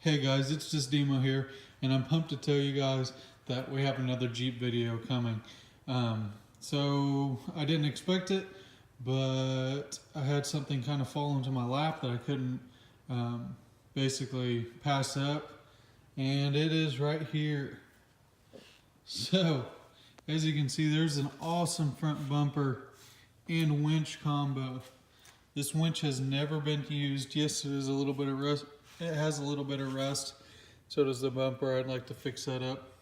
Hey guys, it's just Demo here, and I'm pumped to tell you guys that we have another Jeep video coming. So I didn't expect it, but I had something kind of fall into my lap that I couldn't basically pass up, and it is right here. So, as you can see, there's an awesome front bumper and winch combo. This winch has never been used. Yes, it is a little bit of rust. It has a little bit of rust. So does the bumper. I'd like to fix that up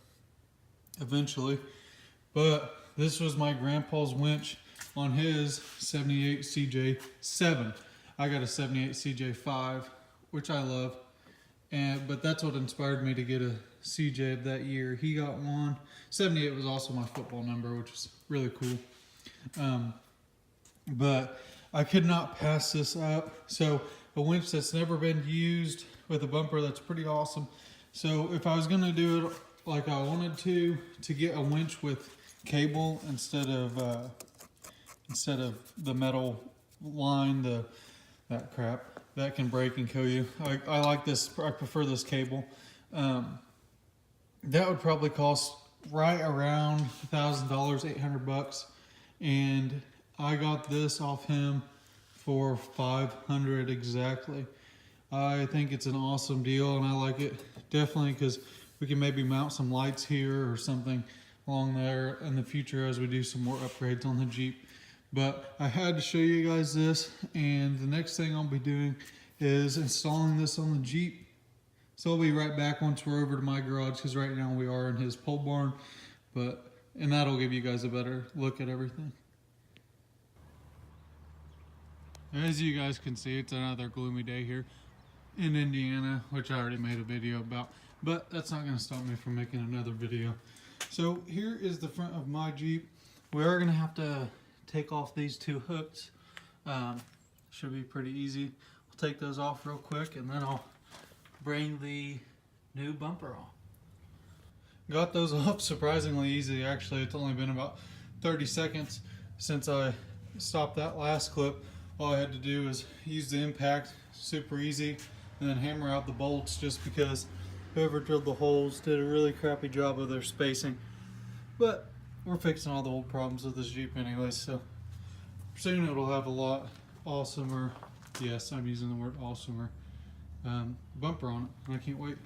eventually. But this was my grandpa's winch on his 78 CJ7. I got a 78 CJ5, which I love. But that's what inspired me to get a CJ of that year. He got one. 78 was also my football number, which was really cool. But I could not pass this up. So a winch that's never been used with a bumper that's pretty awesome. So if I was gonna do it like I wanted to get a winch with cable instead of the metal line, that crap that can break and kill you. I like this. I prefer this cable. That would probably cost right around $1,000, 800 bucks, and I got this off him for 500 exactly. I think it's an awesome deal, and I like it definitely because we can maybe mount some lights here or something along there in the future as we do some more upgrades on the Jeep. But I had to show you guys this, and the next thing I'll be doing is installing this on the Jeep. So I'll be right back once we're over to my garage, because right now we are in his pole barn, and that'll give you guys a better look at everything. As you guys can see, it's another gloomy day here in Indiana, which I already made a video about, but that's not going to stop me from making another video. So here is the front of my Jeep. We are going to have to take off these two hooks. Should be pretty easy. I'll take those off real quick, and then I'll bring the new bumper off. Got those off surprisingly easy. Actually, it's only been about 30 seconds since I stopped that last clip. All I had to do was use the impact, super easy, and then hammer out the bolts, just because whoever drilled the holes did a really crappy job of their spacing. But we're fixing all the old problems with this Jeep anyway, so soon it'll have a lot awesomer, yes, I'm using the word awesomer, bumper on it, and I can't wait.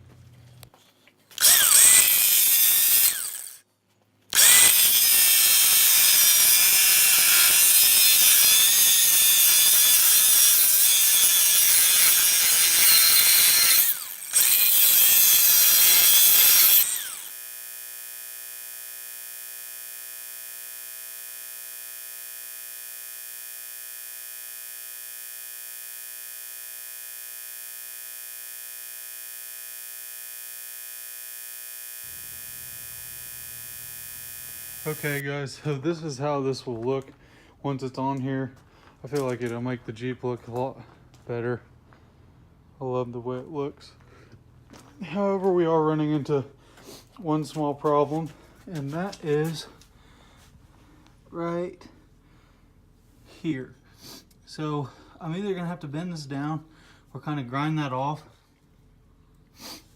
Okay guys, so this is how this will look once it's on here. I feel like it'll make the Jeep look a lot better. I love the way it looks. However, we are running into one small problem, and that is right here. So I'm either gonna have to bend this down or kind of grind that off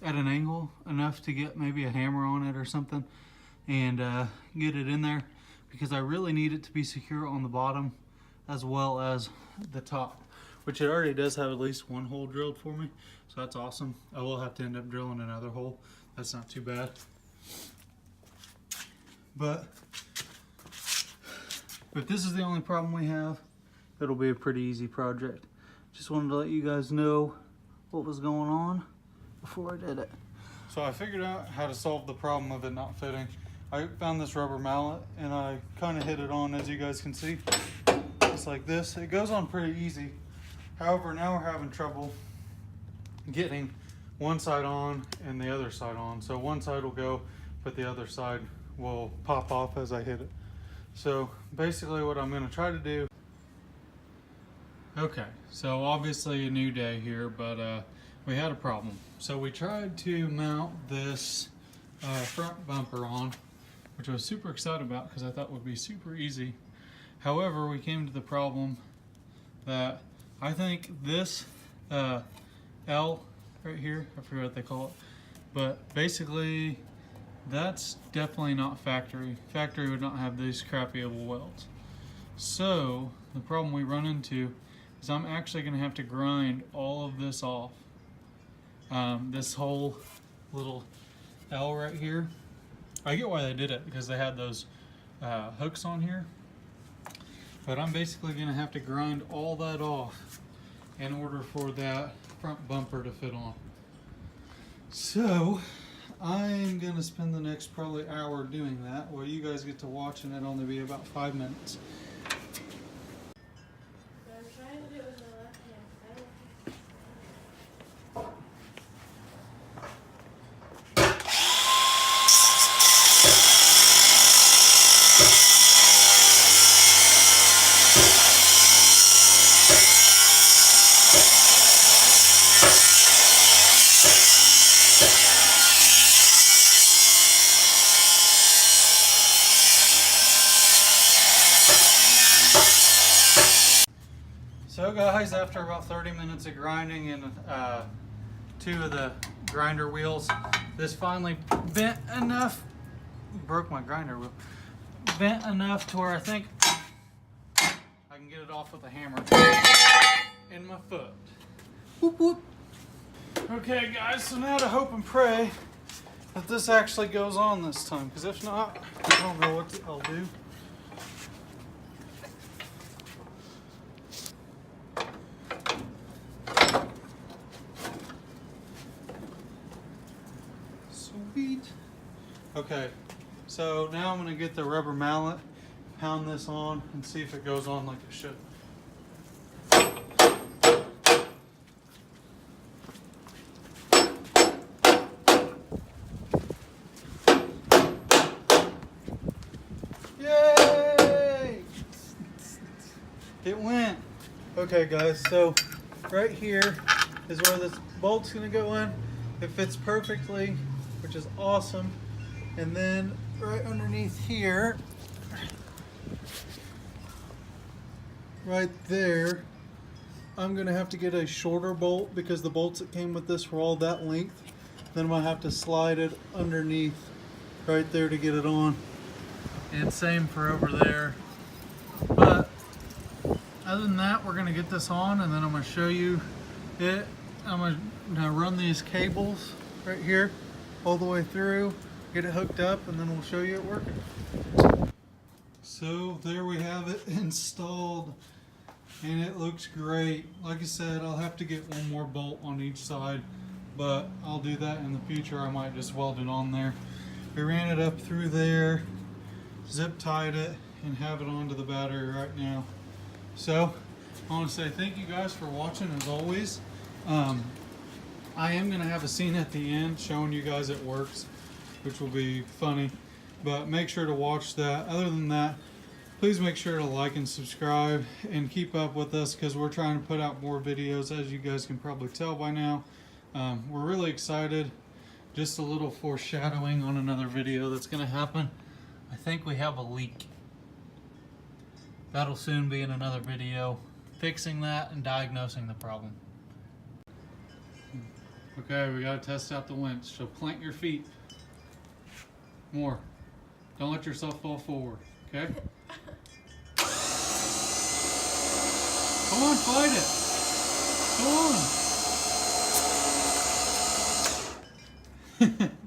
at an angle enough to get maybe a hammer on it or something, and get it in there, because I really need it to be secure on the bottom as well as the top, which it already does have at least one hole drilled for me, so that's awesome. I will have to end up drilling another hole. That's not too bad. But if this is the only problem we have, it'll be a pretty easy project. Just wanted to let you guys know what was going on before I did it. So I figured out how to solve the problem of it not fitting. I found this rubber mallet, and I kind of hit it on, as you guys can see, just like this. It goes on pretty easy. However, now we're having trouble getting one side on and the other side on. So one side will go, but the other side will pop off as I hit it. So basically what I'm going to try to do. Okay, so obviously a new day here, but we had a problem. So we tried to mount this front bumper on, which I was super excited about because I thought would be super easy. However, we came to the problem that I think this L right here. I forget what they call it. But basically, that's definitely not factory. Factory would not have these crappy oval welds. So the problem we run into is I'm actually going to have to grind all of this off. This whole little L right here. I get why they did it, because they had those hooks on here. But I'm basically going to have to grind all that off in order for that front bumper to fit on. So I'm going to spend the next probably hour doing that, while you guys get to watch, and it'll only be about 5 minutes. I'm trying to do it with my left hand. So guys, after about 30 minutes of grinding and 2 of the grinder wheels, this finally bent enough, broke my grinder wheel, bent enough to where I think I can get it off with a hammer in my foot. Whoop whoop. Okay guys, so now to hope and pray that this actually goes on this time, because if not, I don't know what I'll do. Sweet. Okay, so now I'm going to get the rubber mallet, pound this on, and see if it goes on like it should. Yay! It went. Okay guys, so right here is where this bolt's going to go in. It fits perfectly, which is awesome. And then right underneath here, right there, I'm gonna have to get a shorter bolt, because the bolts that came with this were all that length. Then I'm gonna have to slide it underneath right there to get it on. And same for over there. But other than that, we're gonna get this on, and then I'm gonna show you it. I'm gonna run these cables right here all the way through, get it hooked up, and then we'll show you it working. So there we have it installed, and it looks great. Like I said, I'll have to get one more bolt on each side, but I'll do that in the future. I might just weld it on there. We ran it up through there, zip tied it, and have it onto the battery right now. So I want to say thank you guys for watching as always. I am going to have a scene at the end showing you guys it works, which will be funny, but make sure to watch that. Other than that, please make sure to like and subscribe and keep up with us, because we're trying to put out more videos, as you guys can probably tell by now. We're really excited. Just a little foreshadowing on another video that's going to happen. I think we have a leak. That'll soon be in another video, fixing that and diagnosing the problem. Okay, we gotta test out the winch. So plant your feet. More. Don't let yourself fall forward, okay? Come on, fight it. Go on.